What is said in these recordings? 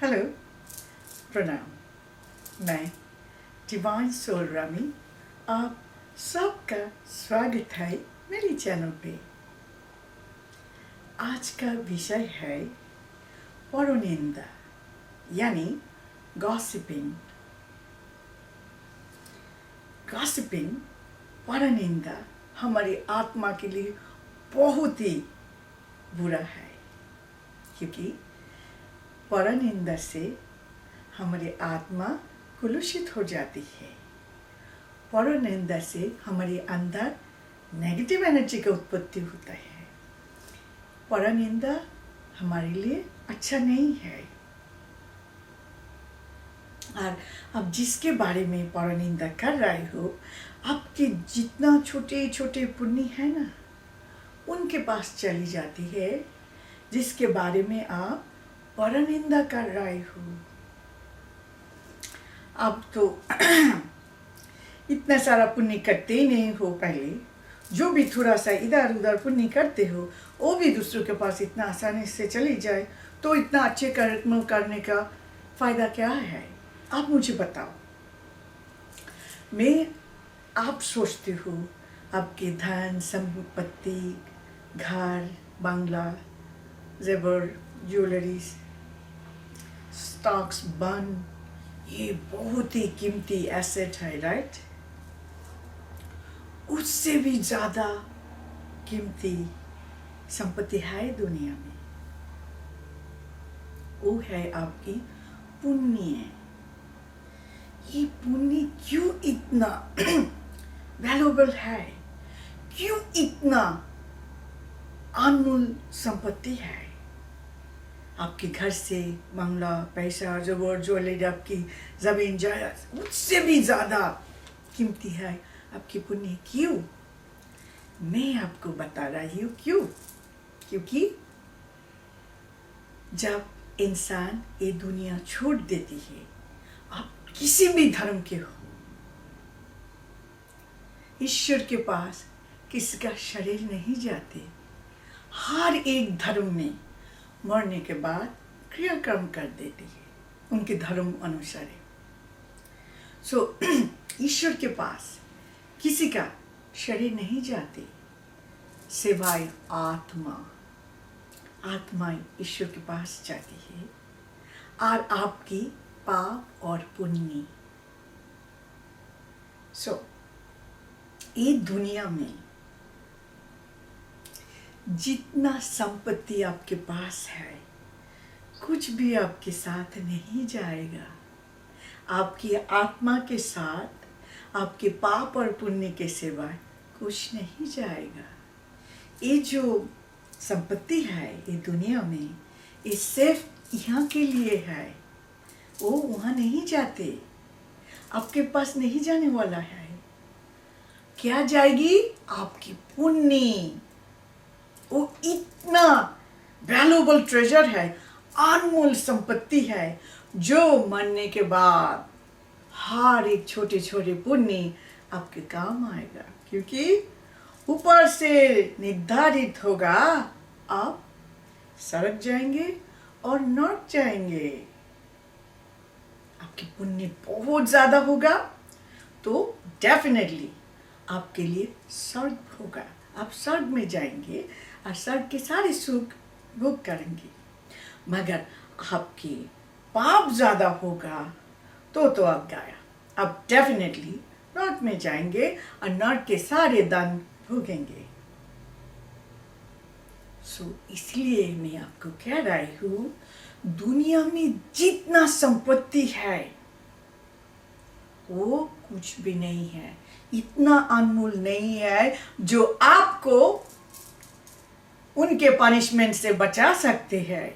Hello, प्रणाम। मैं divine soul Rami, आप सबका स्वागत है मेरी चैनल पे। आज का विषय है परनिंदा यानी गॉसिपिंग। गॉसिपिंग, परनिंदा हमारी आत्मा के लिए बहुत ही बुरा है, क्योंकि परनिंदा से हमारी आत्मा कलुषित हो जाती है। परनिंदा से हमारे अंदर नेगेटिव एनर्जी का उत्पत्ति होता है। परनिंदा हमारे लिए अच्छा नहीं है। और अब जिसके बारे में परनिंदा कर रहे हो, आपके जितना छोटे छोटे पुण्य है ना, उनके पास चली जाती है, जिसके बारे में आप परनिंदा कर रहे हो। अब तो इतना सारा पुण्य करते ही नहीं हो। पहले जो भी थोड़ा सा इधर उधर पुण्य करते हो, वो भी दूसरों के पास इतना आसानी से चली जाए, तो इतना अच्छे कर्म करने का फायदा क्या है? आप मुझे बताओ। मैं आप सोचते हो आपके धन संपत्ति, घर, बंगला, जेवर, ज्वेलरीज, स्टॉक्स, बॉन्ड, ये बहुत ही कीमती एसेट है, राइट? उससे भी ज़्यादा कीमती संपत्ति है दुनिया में, वो है आपकी पुण्य। ये पुण्य क्यों इतना वैल्यूएबल है? क्यों इतना अनमोल संपत्ति है? आपके घर से बंगला, पैसा, जेवर, ज्वेलरी, आपकी जमीन जायदाद, उससे भी ज़्यादा कीमती है आपकी पुण्य। क्यों? मैं आपको बता रही हूँ क्यों। क्योंकि जब इंसान ये दुनिया छोड़ देती है, आप किसी भी धर्म के हो, ईश्वर के पास किसी का शरीर नहीं जाते। हर एक धर्म में मरने के बाद क्रियाक्रम कर देती है, उनके धर्म अनुसार। सो ईश्वर के पास किसी का शरीर नहीं जाते, सिवाय आत्मा। आत्मा ईश्वर के पास जाती है, और आपकी पाप और पुण्य। सो ये दुनिया में जितना संपत्ति आपके पास है, कुछ भी आपके साथ नहीं जाएगा। आपकी आत्मा के साथ आपके पाप और पुण्य के सिवाय कुछ नहीं जाएगा। ये जो संपत्ति है ये दुनिया में, ये सिर्फ यहाँ के लिए है, वो वहाँ नहीं जाते, आपके पास नहीं जाने वाला है। क्या जाएगी? आपकी पुण्य। वो इतना वैल्यूएबल ट्रेजर है, अनमोल संपत्ति है, जो मरने के बाद हर एक छोटे छोटे पुण्य आपके काम आएगा। क्योंकि ऊपर से निर्धारित होगा, आप स्वर्ग जाएंगे और नरक जाएंगे। आपकी पुण्य बहुत ज्यादा होगा तो डेफिनेटली आपके लिए स्वर्ग होगा। आप स्वर्ग में जाएंगे और स्वर्ग के सारे सुख भोग करेंगे। मगर आपकी पाप ज्यादा होगा तो आप गया, आप डेफिनेटली नरक में जाएंगे और नरक के सारे दंड भोगेंगे। सो इसलिए मैं आपको कह रही हूँ, दुनिया में जितना संपत्ति है वो कुछ भी नहीं है, इतना अनमोल नहीं है जो आपको उनके पनिशमेंट से बचा सकते हैं।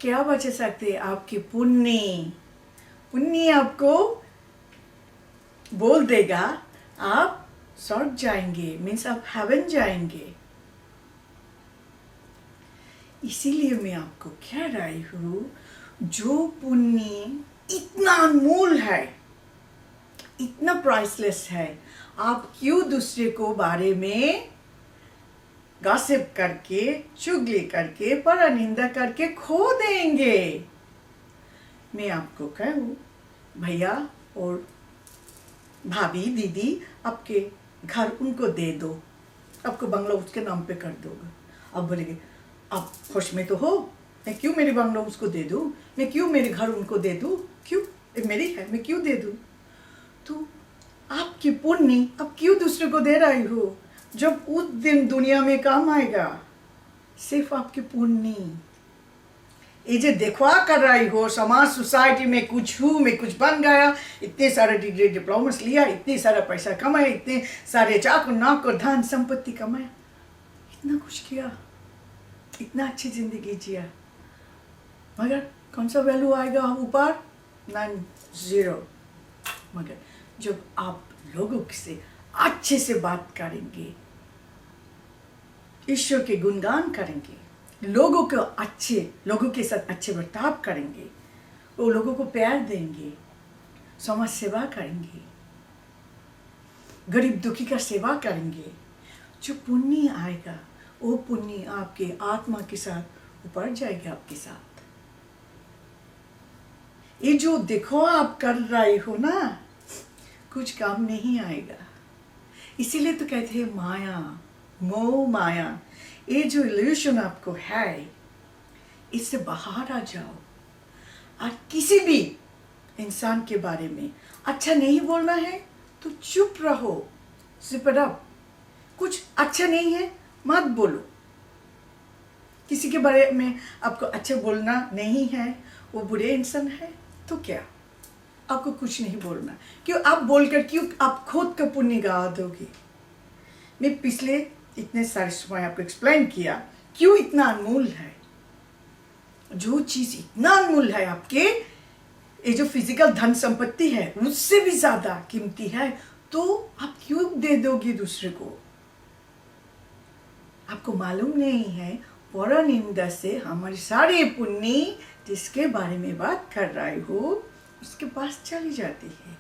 क्या बचा सकते हैं? आपके पुण्य। पुण्य आपको बोल देगा आप स्वर्ग जाएंगे, मीन्स आप हेवन जाएंगे। इसीलिए मैं आपको कह रही हूँ, जो पुण्य इतना अनमोल है, इतना प्राइसलेस है, आप क्यों दूसरे को बारे में गॉसिप करके, चुगली करके, परनिंदा करके खो देंगे। मैं आपको कहूँ, भैया और भाभी, दीदी, आपके घर उनको दे दो, आपको बंगला उसके नाम पे कर दोगे। आप बोलेंगे आप खुश में तो हो, मैं क्यों मेरे बंगला उसको दे दूँ, मैं क्यों मेरे घर उनको दे दूँ, क्यों, ये मेरी है, मैं क्यों दे दूँ। तो आपकी पुण्य आप क्यों दूसरे को दे रही हो, जब उस दिन दुनिया में काम आएगा सिर्फ आपकी पुण्य। ये जो देखवा कर रही हो समाज सोसाइटी में, कुछ हूँ मैं, कुछ बन गया, इतने सारे डिग्री डिप्लोमास लिया, इतने सारा पैसा कमाया, इतने सारे चाकू नाक और धन संपत्ति कमाया, इतना कुछ किया, इतना अच्छी जिंदगी जिया, मगर कौन सा वैल्यू आएगा ऊपर, नन, जीरो। मगर जब आप लोगों से अच्छे से बात करेंगे, ईश्वर के गुणगान करेंगे, लोगों के साथ अच्छे बर्ताव करेंगे, वो लोगों को प्यार देंगे, समाज सेवा करेंगे, गरीब दुखी का सेवा करेंगे, जो पुण्य आएगा वो पुण्य आपके आत्मा के साथ ऊपर जाएगा आपके साथ। ये जो देखो आप कर रहे हो ना, कुछ काम नहीं आएगा। इसीलिए तो कहते हैं माया, मोह माया, ये जो इल्यूशन आपको है, इससे बाहर आ जाओ। और किसी भी इंसान के बारे में अच्छा नहीं बोलना है तो चुप रहो, जिप इट अप। कुछ अच्छा नहीं है मत बोलो। किसी के बारे में आपको अच्छा बोलना नहीं है, वो बुरे इंसान है, तो क्या आपको कुछ नहीं बोलना। क्यों आप बोलकर, क्यों आप खुद का पुण्य गवा दोगे। मैं पिछले इतने सारे समय आपको एक्सप्लेन किया क्यों इतना अनमोल है। जो चीज इतना अनमोल है आपके, ये जो फिजिकल धन संपत्ति है उससे भी ज्यादा कीमती है, तो आप क्यों दे दोगे दूसरे को। आपको मालूम नहीं है, परनिंदा से हमारी सारी पुण्य जिसके बारे में बात कर रहे हो उसके पास चली जाती है।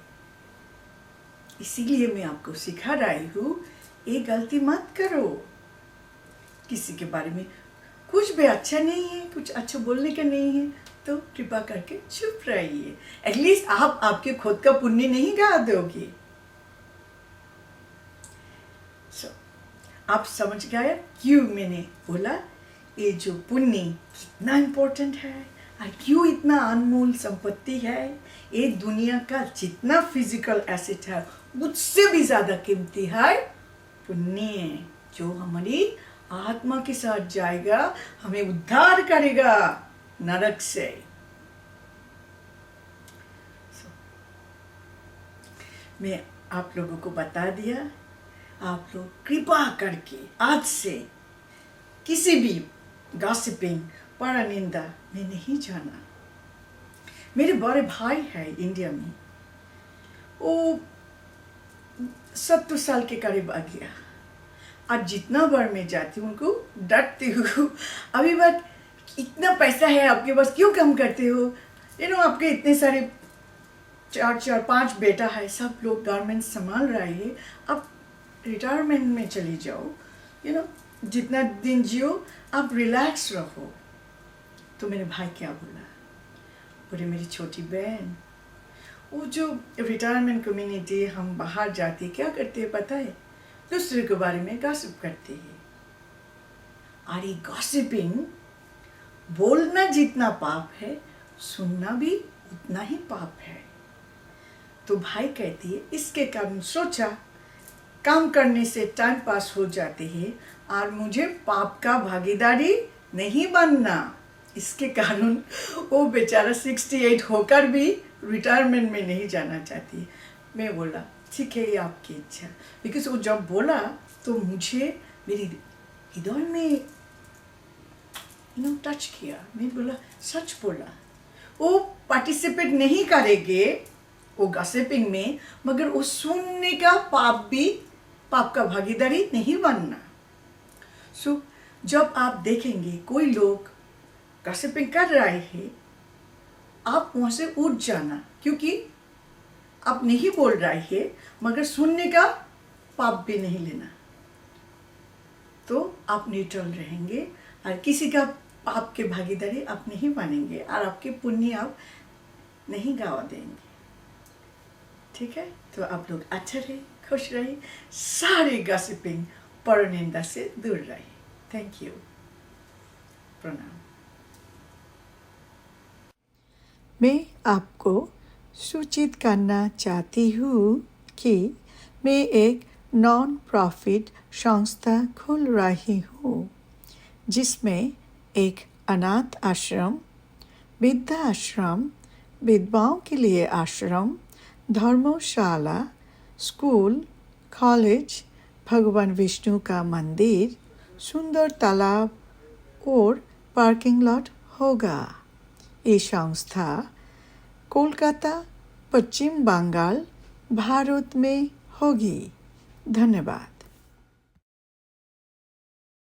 इसीलिए मैं आपको सिखा रही हूँ, ये गलती मत करो। किसी के बारे में कुछ भी अच्छा नहीं है, कुछ अच्छा बोलने का नहीं है, तो कृपा करके चुप रहिए। एटलीस्ट आप आपके खुद का पुण्य नहीं गा दोगे। आप समझ गए क्यों मैंने बोला ये जो पुण्य कितना इम्पोर्टेंट है और क्यों इतना अनमोल संपत्ति है। ये दुनिया का जितना फिजिकल एसेट है उससे भी ज्यादा कीमती है पुण्य, जो हमारी आत्मा के साथ जाएगा, हमें उद्धार करेगा नरक से। मैं आप लोगों को बता दिया, आप लोग कृपा करके आज से किसी भी गॉसिपिंग, परनिंदा में नहीं जाना। मेरे बड़े भाई है इंडिया में, वो 70 साल के करीब आ गया। आज जितना बार मैं जाती हूँ उनको डरती हूँ, अभी बात इतना पैसा है आपके पास क्यों कम करते हो, आपके इतने सारे 4-5 बेटा है, सब लोग गारमेंट संभाल रहे हैं, अब रिटायरमेंट में चली जाओ, जितना दिन जियो आप रिलैक्स रहो। तो मेरे भाई क्या बोला, बोले मेरी छोटी बहन, वो जो रिटायरमेंट कम्युनिटी हम बाहर जाते क्या करते हैं पता है, दूसरे के बारे में गॉसिप करते हैं। और ये गॉसिपिंग बोलना जितना पाप है, सुनना भी उतना ही पाप है। तो भाई कहती है इसके कारण सोचा काम करने से टाइम पास हो जाते हैं और मुझे पाप का भागीदारी नहीं बनना। इसके कारण वो बेचारा 68 होकर भी रिटायरमेंट में नहीं जाना चाहती। मैं बोला ठीक है ये आपकी इच्छा, बिकॉज वो जब बोला तो मुझे मेरी हृदय में टच किया। मैं बोला सच बोला, वो पार्टिसिपेट नहीं करेंगे वो गॉसिपिंग में, मगर वो सुनने का पाप का भागीदारी नहीं बनना। सो जब आप देखेंगे कोई लोग गॉसिपिंग कर रहे हैं, आप वहां से उठ जाना, क्योंकि आप नहीं बोल रहे हैं मगर सुनने का पाप भी नहीं लेना। तो आप न्यूट्रल रहेंगे और किसी का पाप के भागीदारी आप नहीं बनेंगे और आपके पुण्य आप नहीं गवा देंगे। ठीक है, तो आप लोग अच्छा रहे, खुश रहे, सारे गॉसिपिंग परनिंदा से दूर रहे। थैंक यू, प्रणाम। मैं आपको सूचित करना चाहती हूँ कि मैं एक नॉन प्रॉफिट संस्था खोल रही हूँ जिसमें एक अनाथ आश्रम, वृद्धाश्रम, विधवाओं के लिए आश्रम, धर्मशाला, स्कूल, कॉलेज, भगवान विष्णु का मंदिर, सुंदर तालाब और पार्किंग लॉट होगा। ये संस्था कोलकाता, पश्चिम बंगाल, भारत में होगी। धन्यवाद।